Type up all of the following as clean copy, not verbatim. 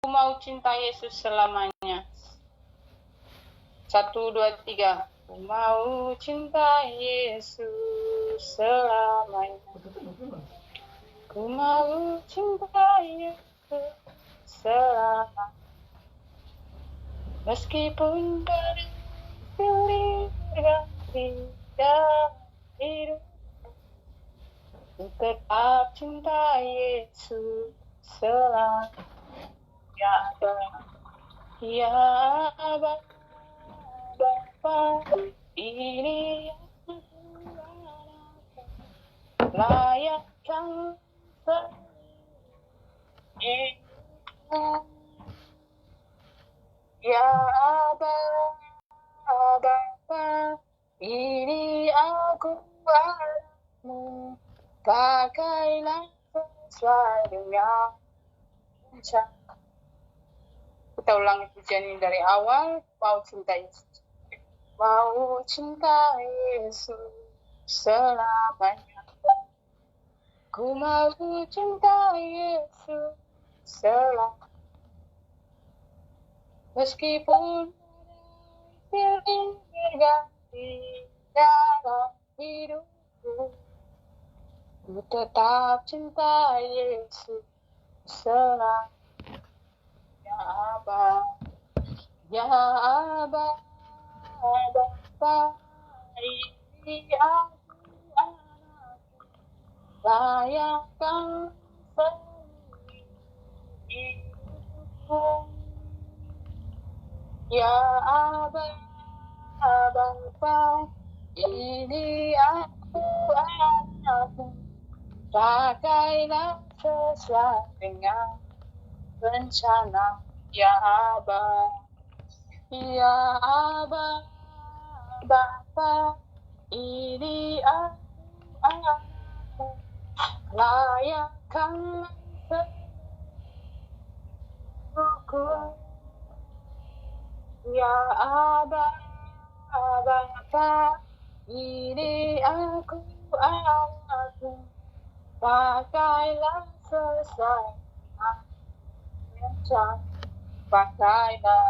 mau cinta Yesus selamanya. 1, 2, 3. Ku mau cinta Yesus selamanya. Ku mau cinta Yesus selamanya. Meskipun berpilih berganti dalam hidup, ku tetap cinta Yesus selamanya. Ya Abba, ya Abba, Bapa, ini aku layakkan hidupku. Ya Abba, Bapa, ini aku anakmu, pakailah sesuai dengan rencana. Kita ulangi pujian ini dari awal. Mau cinta Yesus, mau cinta Yesus selamanya. Ku mau cinta Yesus selamanya. Meskipun pilih berganti dalam hidupku, ku tetap cinta Yesus selamanya. Ya Abba, ya Abba, Bapa, ini aku anakmu, layakkan hidupku. Ya Abba, Bapa, ini aku anakmu, pakailah sesuai dengan rencana. Ya Abba, ya Abba, Bapa, ini aku anakmu, layakkan seluruhku. Ya Abba, Bapa, ini aku anakmu, pakailah sesuai rencana. Pakailah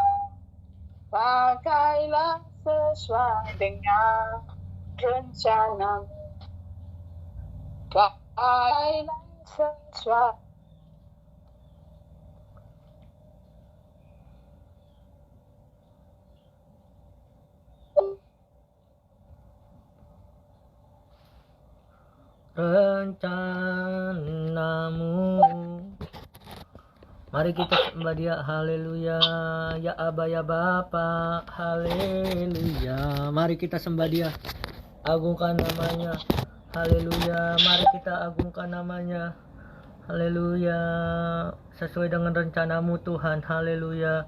sesuai dengan rencana. Pakailah sesuai. Rencanamu. Mari kita sembah Dia, haleluya. Ya Aba ya Bapa, haleluya. Mari kita sembah Dia, agungkan namanya, haleluya. Mari kita agungkan namanya, haleluya. Sesuai dengan rencanamu Tuhan, haleluya.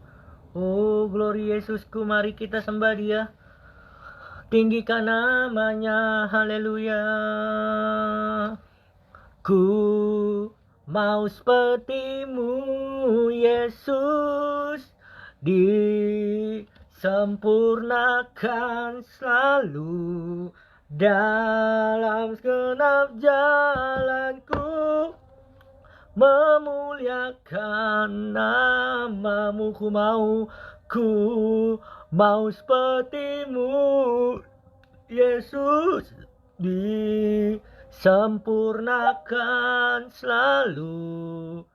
Oh glory Yesusku, mari kita sembah Dia, tinggikan namanya, haleluya. Ku mau sepertimu Yesus, disempurnakan selalu dalam segenap jalanku, memuliakan namamu. Ku mau sepertimu Yesus, disempurnakan selalu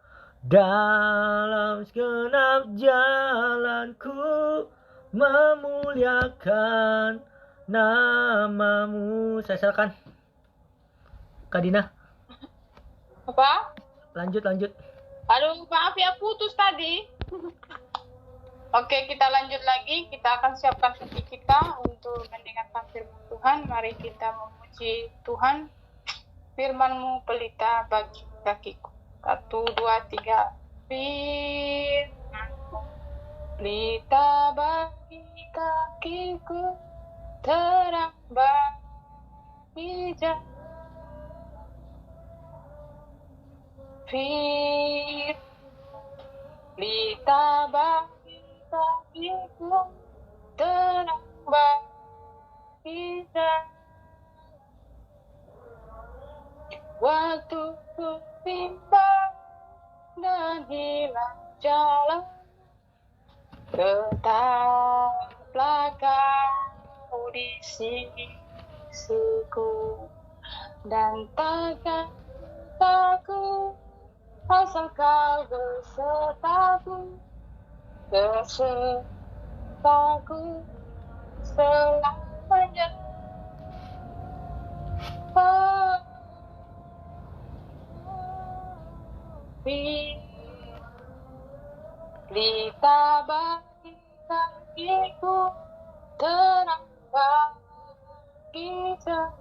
dalam segenap jalanku, memuliakan namamu. Saya serahkan Kak Dina. Apa? Lanjut. Aduh, maaf ya, putus tadi. Oke, kita lanjut lagi. Kita akan siapkan hati kita untuk mendengarkan firman Tuhan. Mari kita memuji Tuhan. Firman-Mu pelita bagi kakiku. 1, 2, 3. Firman-Mu pelita bagi kakiku, terang bagi jalan. Pelita bagi kakiku, terang bagi jalan. Waktu ku bimbang dan hilang jalan, tetaplah kau di sisiku, dan takkan takut asal kau besertaku selamanya. Pelita bagi kakiku, terang bagi jalan.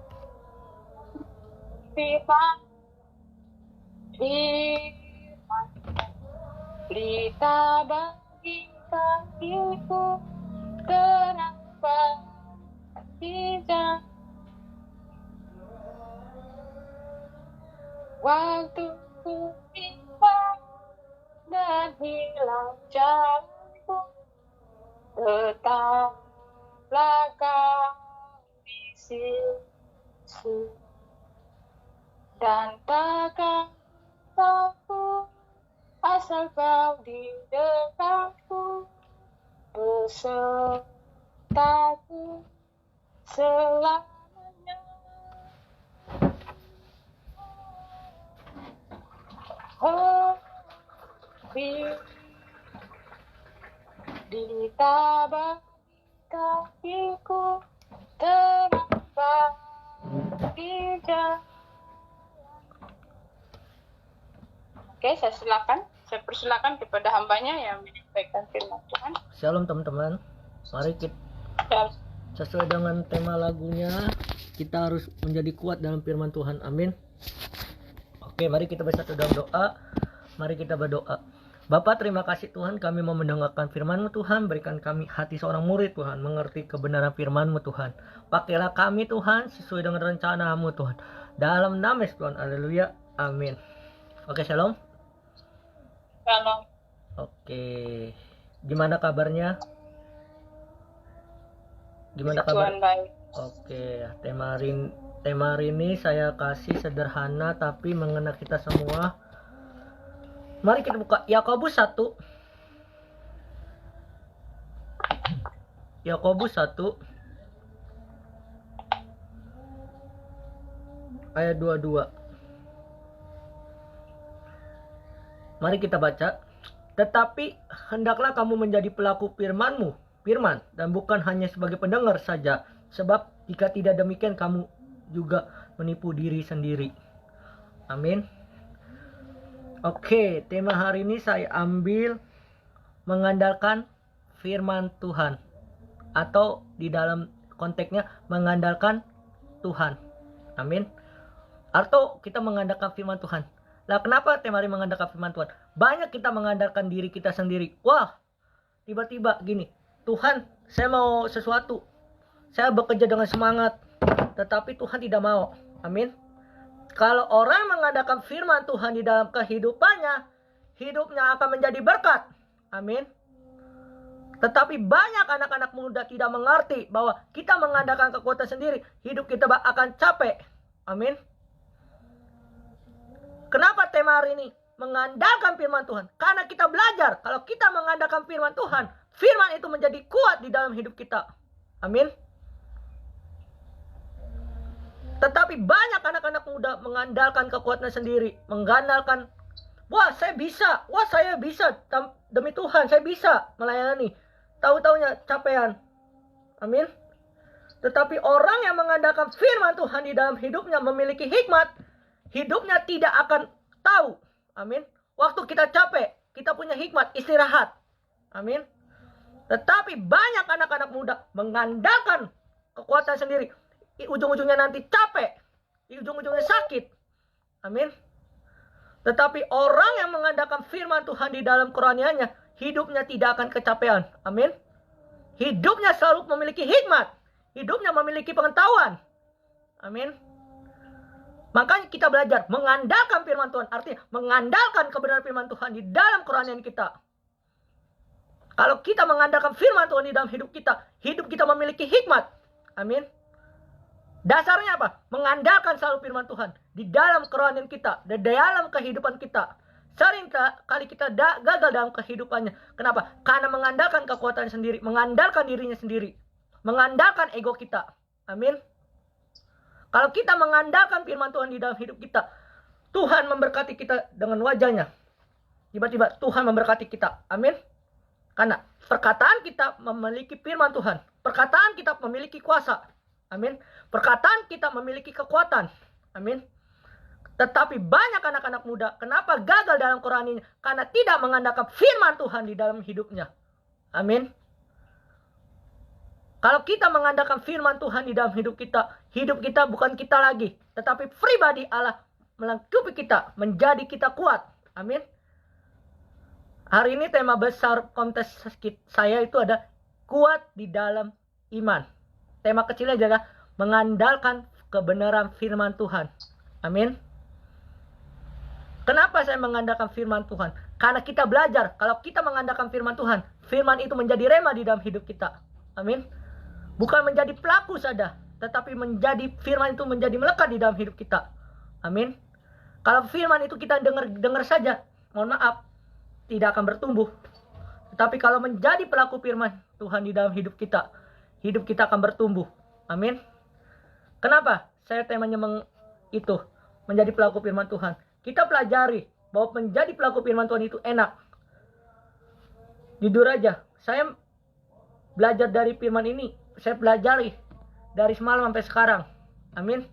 Firman, pelita bagi kakiku, terang bagi jalan. Waktuku bimbang dan hilang jalanku, tetaplah kau di sisi, dan takkan takut asal kau di dekatku, besertaku selamanya. Oh, ditabah kakiku, terang bagi jalan. Oke, saya persilakan kepada hambanya yang menyampaikan firman Tuhan. Shalom teman-teman. Mari kita sesuai dengan tema lagunya, kita harus menjadi kuat dalam firman Tuhan. Amin. Oke, mari kita bersatu dalam doa. Mari kita berdoa. Bapa, terima kasih Tuhan, kami mau mendengarkan firman-Mu Tuhan. Berikan kami hati seorang murid Tuhan, mengerti kebenaran firman-Mu Tuhan. Pakailah kami Tuhan, sesuai dengan rencana-Mu Tuhan. Dalam nama Yesus Tuhan, haleluya, amin. Oke, shalom. Shalom. Oke, gimana kabarnya? Gimana kabar? Tuhan baik. Oke, tema hari ini saya kasih sederhana tapi mengena kita semua. Mari kita buka Yakobus 1. Yakobus 1 ayat 22. Mari kita baca. Tetapi hendaklah kamu menjadi pelaku firman, dan bukan hanya sebagai pendengar saja, sebab jika tidak demikian kamu juga menipu diri sendiri. Amin. Oke, tema hari ini saya ambil mengandalkan firman Tuhan, atau di dalam konteksnya mengandalkan Tuhan. Amin. Atau kita mengandalkan firman Tuhan. Lah, kenapa tema hari mengandalkan firman Tuhan? Banyak kita mengandalkan diri kita sendiri. Wah, tiba-tiba gini, Tuhan, saya mau sesuatu. Saya bekerja dengan semangat, tetapi Tuhan tidak mau. Amin. Kalau orang mengandalkan firman Tuhan di dalam kehidupannya, hidupnya akan menjadi berkat. Amin. Tetapi banyak anak-anak muda tidak mengerti bahwa kita mengandalkan kekuatan sendiri, hidup kita akan capek. Amin. Kenapa tema hari ini mengandalkan firman Tuhan? Karena kita belajar kalau kita mengandalkan firman Tuhan, firman itu menjadi kuat di dalam hidup kita. Amin. Tetapi banyak anak-anak muda mengandalkan kekuatan sendiri, mengandalkan, wah saya bisa, demi Tuhan saya bisa melayani. Tahu-taunya capean. Amin. Tetapi orang yang mengandalkan firman Tuhan di dalam hidupnya memiliki hikmat, hidupnya tidak akan tahu. Amin. Waktu kita capek, kita punya hikmat, istirahat. Amin. Tetapi banyak anak-anak muda mengandalkan kekuatan sendiri. Ujung-ujungnya nanti capek. Ujung-ujungnya sakit. Amin. Tetapi orang yang mengandalkan firman Tuhan di dalam kerohaniannya, hidupnya tidak akan kecapean. Amin. Hidupnya selalu memiliki hikmat. Hidupnya memiliki pengetahuan. Amin. Makanya kita belajar mengandalkan firman Tuhan. Artinya mengandalkan kebenaran firman Tuhan di dalam kerohanian kita. Kalau kita mengandalkan firman Tuhan di dalam hidup kita memiliki hikmat. Amin. Dasarnya apa? Mengandalkan selalu firman Tuhan di dalam kerohanian kita, di dalam kehidupan kita. Sering kali kita gagal dalam kehidupannya. Kenapa? Karena mengandalkan kekuatan sendiri, mengandalkan dirinya sendiri, mengandalkan ego kita. Amin. Kalau kita mengandalkan firman Tuhan di dalam hidup kita, Tuhan memberkati kita dengan wajahnya. Tiba-tiba Tuhan memberkati kita. Amin. Karena perkataan kita memiliki firman Tuhan. Perkataan kita memiliki kuasa. Amin. Perkataan kita memiliki kekuatan. Amin. Tetapi banyak anak-anak muda, kenapa gagal dalam rohaninya? Karena tidak mengandalkan firman Tuhan di dalam hidupnya. Amin. Kalau kita mengandalkan firman Tuhan di dalam hidup kita bukan kita lagi. Tetapi pribadi Allah melengkapi kita, menjadi kita kuat. Amin. Hari ini tema besar kontes saya itu ada kuat di dalam iman. Tema kecilnya adalah mengandalkan kebenaran firman Tuhan. Amin. Kenapa saya mengandalkan firman Tuhan? Karena kita belajar. Kalau kita mengandalkan firman Tuhan, firman itu menjadi rema di dalam hidup kita. Amin. Bukan menjadi pelaku saja, tetapi firman itu menjadi melekat di dalam hidup kita. Amin. Kalau firman itu kita dengar saja, mohon maaf, tidak akan bertumbuh. Tetapi kalau menjadi pelaku firman Tuhan di dalam hidup kita akan bertumbuh. Amin. Kenapa? Saya temanya menjadi pelaku firman Tuhan. Kita pelajari bahwa menjadi pelaku firman Tuhan itu enak. Jujur aja, saya belajar dari firman ini. Saya pelajari dari semalam sampai sekarang. Amin.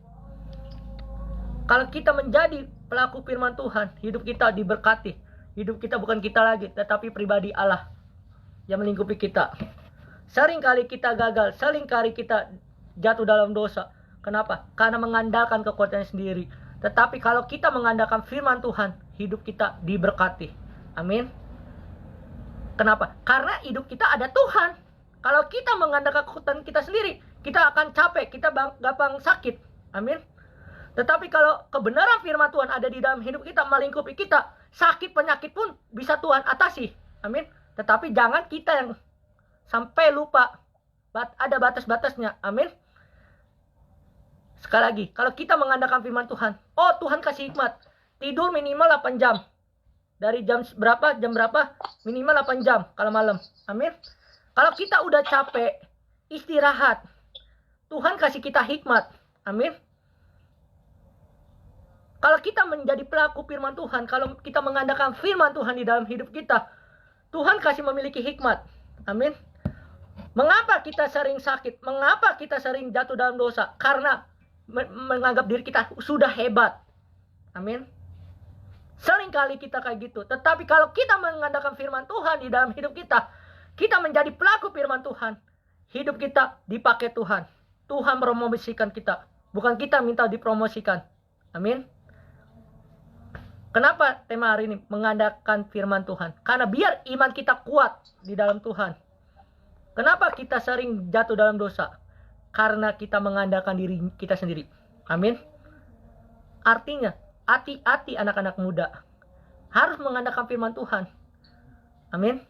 Kalau kita menjadi pelaku firman Tuhan, hidup kita diberkati. Hidup kita bukan kita lagi, tetapi pribadi Allah yang melingkupi kita. Sering kali kita gagal, sering kali kita jatuh dalam dosa. Kenapa? Karena mengandalkan kekuatannya sendiri. Tetapi kalau kita mengandalkan firman Tuhan, hidup kita diberkati. Amin. Kenapa? Karena hidup kita ada Tuhan. Kalau kita mengandalkan kekuatan kita sendiri, kita akan capek, kita gampang sakit. Amin. Tetapi kalau kebenaran firman Tuhan ada di dalam hidup kita, melingkupi kita, sakit penyakit pun bisa Tuhan atasi. Amin. Tetapi jangan kita yang sampai lupa. Ada batas-batasnya. Amin. Sekali lagi, kalau kita mengandalkan firman Tuhan, Tuhan kasih hikmat. Tidur minimal 8 jam. Dari jam berapa, minimal 8 jam kalau malam. Amin. Kalau kita udah capek, istirahat. Tuhan kasih kita hikmat. Amin. Kalau kita menjadi pelaku firman Tuhan, kalau kita mengandalkan firman Tuhan di dalam hidup kita, Tuhan kasih memiliki hikmat. Amin. Mengapa kita sering sakit? Mengapa kita sering jatuh dalam dosa? Karena menganggap diri kita sudah hebat. Amin. Seringkali kita kayak gitu. Tetapi kalau kita mengandalkan firman Tuhan di dalam hidup kita, kita menjadi pelaku firman Tuhan. Hidup kita dipakai Tuhan. Tuhan promosikan kita. Bukan kita minta dipromosikan. Amin. Kenapa tema hari ini mengandalkan firman Tuhan? Karena biar iman kita kuat di dalam Tuhan. Kenapa kita sering jatuh dalam dosa? Karena kita mengandalkan diri kita sendiri. Amin. Artinya, hati-hati anak-anak muda. Harus mengandalkan firman Tuhan. Amin.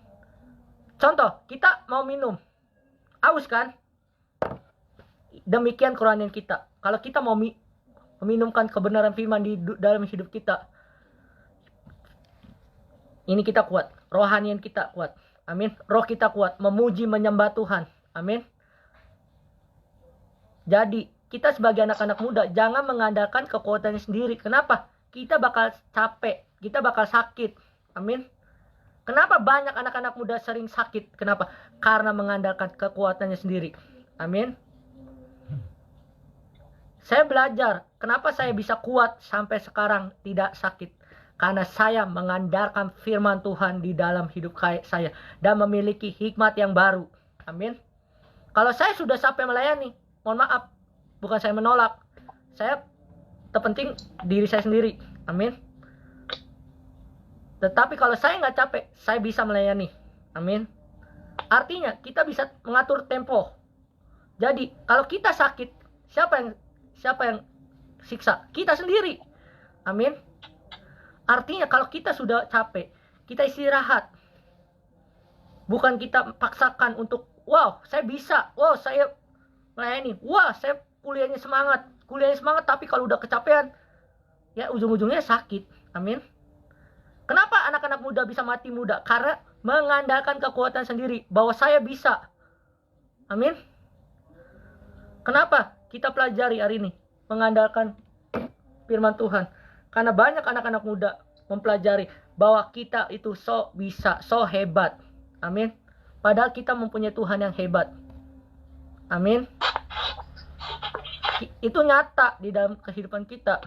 Contoh, kita mau minum. Haus kan? Demikian kerohanian kita. Kalau kita mau meminumkan kebenaran firman di dalam hidup kita, ini kita kuat. Rohanian kita kuat. Amin. Roh kita kuat. Memuji, menyembah Tuhan. Amin. Jadi, kita sebagai anak-anak muda, jangan mengandalkan kekuatannya sendiri. Kenapa? Kita bakal capek. Kita bakal sakit. Amin. Kenapa banyak anak-anak muda sering sakit? Kenapa? Karena mengandalkan kekuatannya sendiri. Amin. Saya belajar. Kenapa saya bisa kuat sampai sekarang tidak sakit? Karena saya mengandalkan firman Tuhan di dalam hidup saya. Dan memiliki hikmat yang baru. Amin. Kalau saya sudah sampai melayani, mohon maaf, bukan saya menolak. Saya terpenting diri saya sendiri. Amin. Tetapi kalau saya nggak capek, saya bisa melayani. Amin. Artinya kita bisa mengatur tempo. Jadi kalau kita sakit, siapa yang siksa? Kita sendiri. Amin. Artinya kalau kita sudah capek, kita istirahat. Bukan kita paksakan untuk, saya bisa. Saya melayani. Saya kuliahnya semangat. Tapi kalau udah kecapean, ya ujung-ujungnya sakit. Amin. Kenapa anak-anak muda bisa mati muda? Karena mengandalkan kekuatan sendiri, bahwa saya bisa. Amin. Kenapa kita pelajari hari ini mengandalkan firman Tuhan? Karena banyak anak-anak muda mempelajari bahwa kita itu so bisa, so hebat. Amin. Padahal kita mempunyai Tuhan yang hebat. Amin. Itu nyata di dalam kehidupan kita.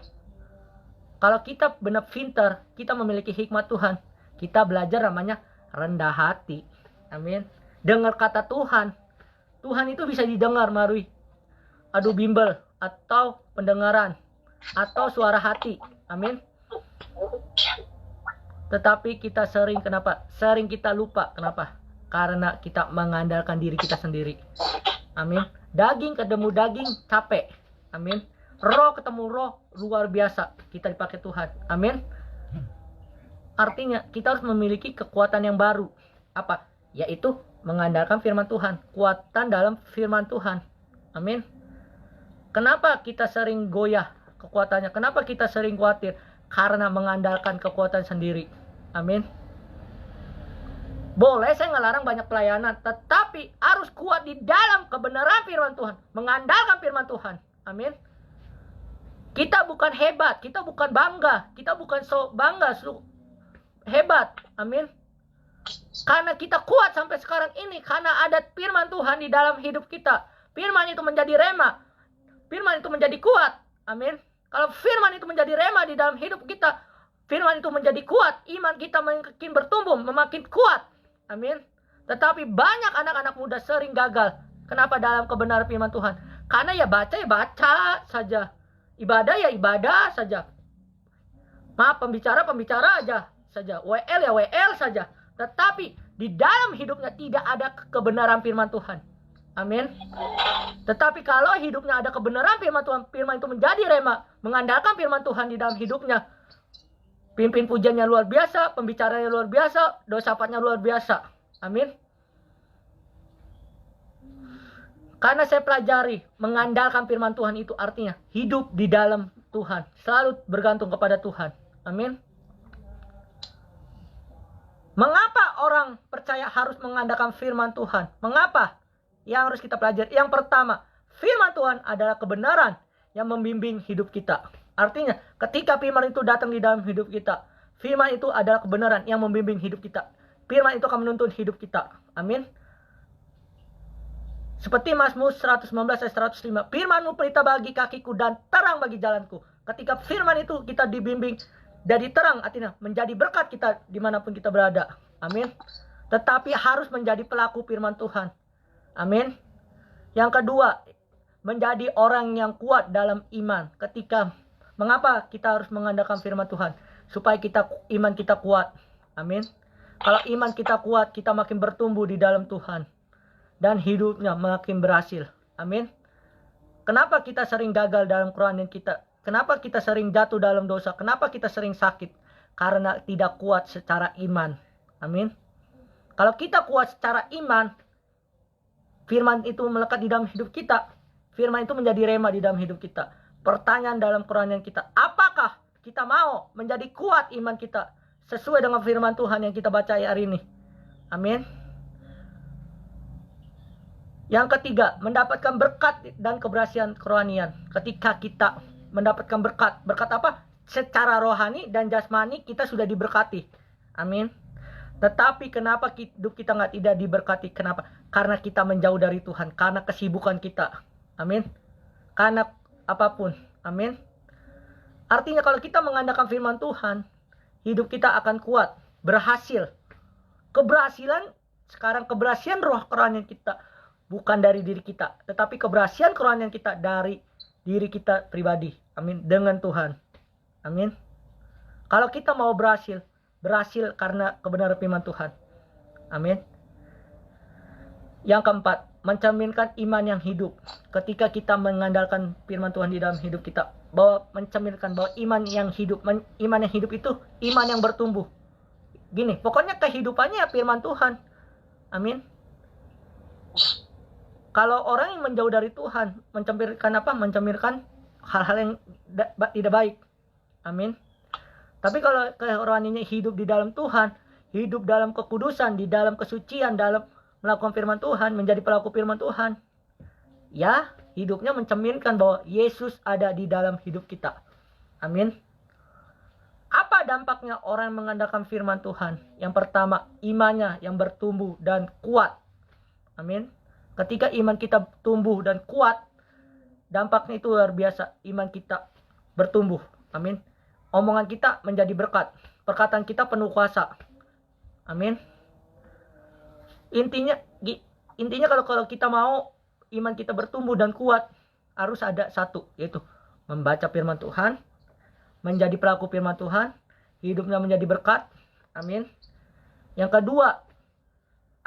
Kalau kita benar pintar, kita memiliki hikmat Tuhan, kita belajar namanya rendah hati. Amin. Dengar kata Tuhan. Tuhan itu bisa didengar melalui adu bimbel atau pendengaran atau suara hati. Amin. Tetapi kita sering, kenapa? Sering kita lupa. Kenapa? Karena kita mengandalkan diri kita sendiri. Amin. Daging ketemu daging, capek. Amin. Roh ketemu roh, luar biasa. Kita dipakai Tuhan. Amin. Artinya kita harus memiliki kekuatan yang baru. Apa? Yaitu mengandalkan firman Tuhan. Kuatan dalam firman Tuhan. Amin. Kenapa kita sering goyah kekuatannya? Kenapa kita sering khawatir? Karena mengandalkan kekuatan sendiri. Amin. Boleh saya ngelarang banyak pelayanan, tetapi harus kuat di dalam kebenaran firman Tuhan. Mengandalkan firman Tuhan. Amin. Kita bukan hebat, kita bukan bangga, kita bukan so bangga, hebat. Amin. Karena kita kuat sampai sekarang ini, karena ada firman Tuhan di dalam hidup kita. Firman itu menjadi rema. Firman itu menjadi kuat. Amin. Kalau firman itu menjadi rema di dalam hidup kita, firman itu menjadi kuat, iman kita makin bertumbuh, makin kuat. Amin. Tetapi banyak anak-anak muda sering gagal. Kenapa dalam kebenaran firman Tuhan? Karena ya baca saja. Ibadah ya ibadah saja. Maaf, pembicara aja saja. WL ya WL saja. Tetapi di dalam hidupnya tidak ada kebenaran firman Tuhan. Amin. Tetapi kalau hidupnya ada kebenaran firman Tuhan, firman itu menjadi rema, mengandalkan firman Tuhan di dalam hidupnya. Pimpin pujiannya luar biasa, pembicaranya luar biasa, dosafatnya luar biasa. Amin. Karena saya pelajari, mengandalkan firman Tuhan itu artinya hidup di dalam Tuhan. Selalu bergantung kepada Tuhan. Amin. Mengapa orang percaya harus mengandalkan firman Tuhan? Mengapa? Yang harus kita pelajari. Yang pertama, firman Tuhan adalah kebenaran yang membimbing hidup kita. Artinya, ketika firman itu datang di dalam hidup kita, firman itu adalah kebenaran yang membimbing hidup kita. Firman itu akan menuntun hidup kita. Amin. Seperti Mazmur 119 ayat 105. Firman-Mu pelita bagi kakiku dan terang bagi jalanku. Ketika firman itu kita dibimbing dari terang, artinya menjadi berkat kita dimanapun kita berada. Amin. Tetapi harus menjadi pelaku firman Tuhan. Amin. Yang kedua, menjadi orang yang kuat dalam iman. Mengapa kita harus mengandalkan firman Tuhan? Supaya iman kita kuat. Amin. Kalau iman kita kuat, kita makin bertumbuh di dalam Tuhan. Dan hidupnya makin berhasil. Amin. Kenapa kita sering gagal dalam kerohanian kita? Kenapa kita sering jatuh dalam dosa? Kenapa kita sering sakit? Karena tidak kuat secara iman. Amin. Kalau kita kuat secara iman, firman itu melekat di dalam hidup kita. Firman itu menjadi rema di dalam hidup kita. Pertanyaan dalam kerohanian kita, apakah kita mau menjadi kuat iman kita sesuai dengan firman Tuhan yang kita baca hari ini? Amin. Yang ketiga, mendapatkan berkat dan keberhasilan kerohanian. Ketika kita mendapatkan berkat. Berkat apa? Secara rohani dan jasmani kita sudah diberkati. Amin. Tetapi kenapa hidup kita tidak diberkati? Kenapa? Karena kita menjauh dari Tuhan. Karena kesibukan kita. Amin. Karena apapun. Amin. Artinya kalau kita mengandalkan firman Tuhan, hidup kita akan kuat. Berhasil. Keberhasilan, sekarang keberhasilan roh kerohanian kita bukan dari diri kita, tetapi keberhasilan kerohanian kita dari diri kita pribadi. Amin. Dengan Tuhan. Amin. Kalau kita mau berhasil karena kebenaran firman Tuhan. Amin. Yang keempat, mencerminkan iman yang hidup. Ketika kita mengandalkan firman Tuhan di dalam hidup kita, bahwa mencerminkan bahwa iman yang hidup itu iman yang bertumbuh. Gini, pokoknya kehidupannya firman Tuhan. Amin. Kalau orang yang menjauh dari Tuhan, mencerminkan apa? Mencerminkan hal-hal yang tidak baik. Amin. Tapi kalau kerohaniannya hidup di dalam Tuhan, hidup dalam kekudusan, di dalam kesucian, dalam melakukan firman Tuhan, menjadi pelaku firman Tuhan, ya hidupnya mencerminkan bahwa Yesus ada di dalam hidup kita. Amin. Apa dampaknya orang yang mengandalkan firman Tuhan? Yang pertama, imannya yang bertumbuh dan kuat. Amin. Ketika iman kita tumbuh dan kuat, dampaknya itu luar biasa. Iman kita bertumbuh. Amin. Omongan kita menjadi berkat. Perkataan kita penuh kuasa. Amin. Intinya kalau kita mau iman kita bertumbuh dan kuat, harus ada satu, yaitu membaca firman Tuhan, menjadi pelaku firman Tuhan, hidupnya menjadi berkat. Amin. Yang kedua,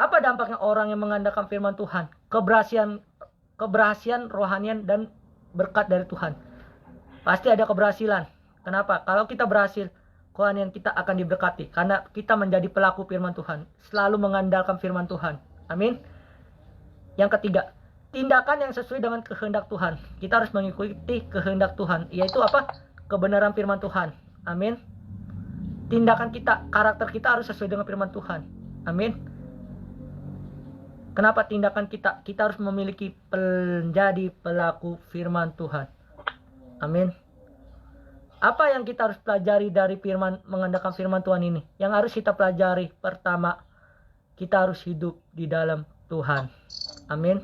apa dampaknya orang yang mengandalkan firman Tuhan? Keberhasilan rohanian dan berkat dari Tuhan. Pasti ada keberhasilan. Kenapa? Kalau kita berhasil, rohanian kita akan diberkati. Karena kita menjadi pelaku firman Tuhan. Selalu mengandalkan firman Tuhan. Amin. Yang ketiga, tindakan yang sesuai dengan kehendak Tuhan. Kita harus mengikuti kehendak Tuhan. Yaitu apa? Kebenaran firman Tuhan. Amin. Tindakan kita, karakter kita harus sesuai dengan firman Tuhan. Amin. Kenapa tindakan kita? Kita harus memiliki menjadi pelaku firman Tuhan. Amin. Apa yang kita harus pelajari dari mengandalkan firman Tuhan ini? Yang harus kita pelajari, pertama, kita harus hidup di dalam Tuhan. Amin.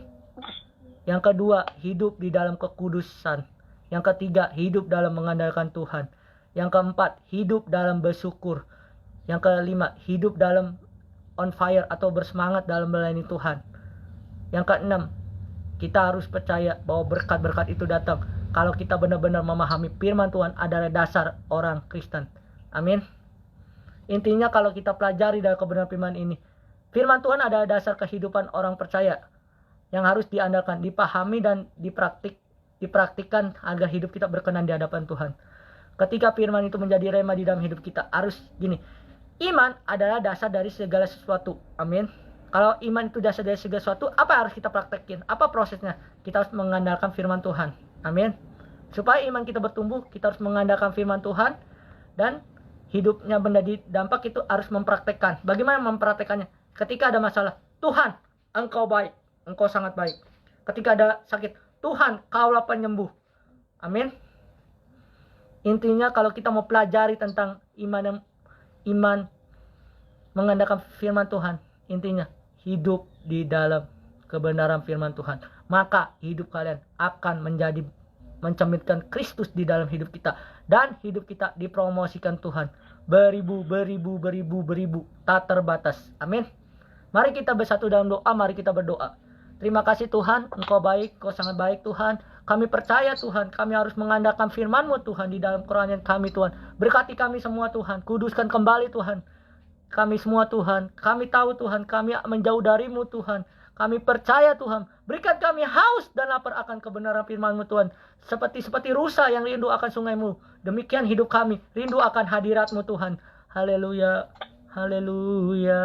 Yang kedua, hidup di dalam kekudusan. Yang ketiga, hidup dalam mengandalkan Tuhan. Yang keempat, hidup dalam bersyukur. Yang kelima, hidup dalam on fire atau bersemangat dalam melayani Tuhan. Yang keenam, kita harus percaya bahwa berkat-berkat itu datang kalau kita benar-benar memahami firman Tuhan adalah dasar orang Kristen. Amin. Intinya kalau kita pelajari dari kebenaran firman ini, firman Tuhan adalah dasar kehidupan orang percaya yang harus diandalkan, dipahami dan dipraktikkan agar hidup kita berkenan di hadapan Tuhan. Ketika firman itu menjadi rema di dalam hidup kita, harus gini. Iman adalah dasar dari segala sesuatu. Amin. Kalau iman itu dasar dari segala sesuatu, apa yang harus kita praktekin? Apa prosesnya? Kita harus mengandalkan firman Tuhan. Amin. Supaya iman kita bertumbuh, kita harus mengandalkan firman Tuhan. Dan hidupnya menjadi dampak itu harus mempraktekkan. Bagaimana mempraktekannya? Ketika ada masalah, Tuhan, Engkau baik. Engkau sangat baik. Ketika ada sakit, Tuhan, Kaulah penyembuh. Amin. Intinya kalau kita mau pelajari tentang iman mengandalkan firman Tuhan, intinya hidup di dalam kebenaran firman Tuhan, maka hidup kalian akan mencerminkan Kristus di dalam hidup kita, dan hidup kita dipromosikan Tuhan beribu tak terbatas. Amin. Mari kita bersatu dalam doa, mari kita berdoa. Terima kasih Tuhan, Engkau baik, Engkau sangat baik Tuhan. Kami percaya Tuhan, kami harus mengandalkan firman-Mu Tuhan di dalam kerohanian kami Tuhan. Berkati kami semua Tuhan, kuduskan kembali Tuhan kami semua Tuhan. Kami tahu Tuhan, kami menjauh dari-Mu Tuhan. Kami percaya Tuhan, berikan kami haus dan lapar akan kebenaran firman-Mu Tuhan. Seperti rusa yang rindu akan sungai-Mu, demikian hidup kami, rindu akan hadirat-Mu Tuhan. Haleluya, haleluya.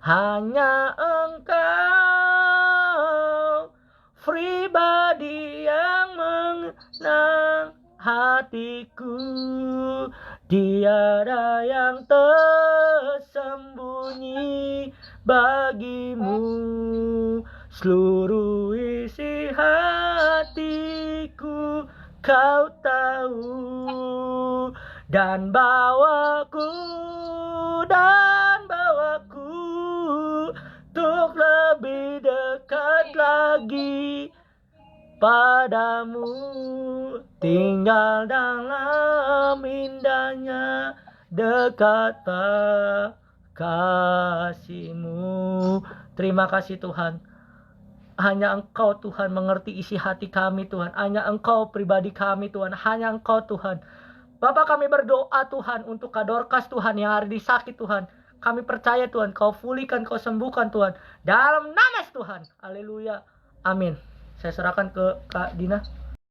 Hanya Engkau pribadi yang mengenang hatiku. Tiada yang tersembunyi bagimu. Seluruh isi hatiku Kau tahu. Dan bawaku untuk lebih dekat lagi padamu, tinggal dalam indahnya dekat kasih-Mu. Terima kasih Tuhan. Hanya Engkau Tuhan mengerti isi hati kami Tuhan. Hanya Engkau pribadi kami Tuhan. Hanya Engkau Tuhan. Bapa, kami berdoa Tuhan untuk Kak Dorcas Tuhan yang hari ini sakit Tuhan. Kami percaya Tuhan, Kau pulihkan, Kau sembuhkan Tuhan. Dalam nama Tuhan. Haleluya. Amin. Saya serahkan ke Kak Dina.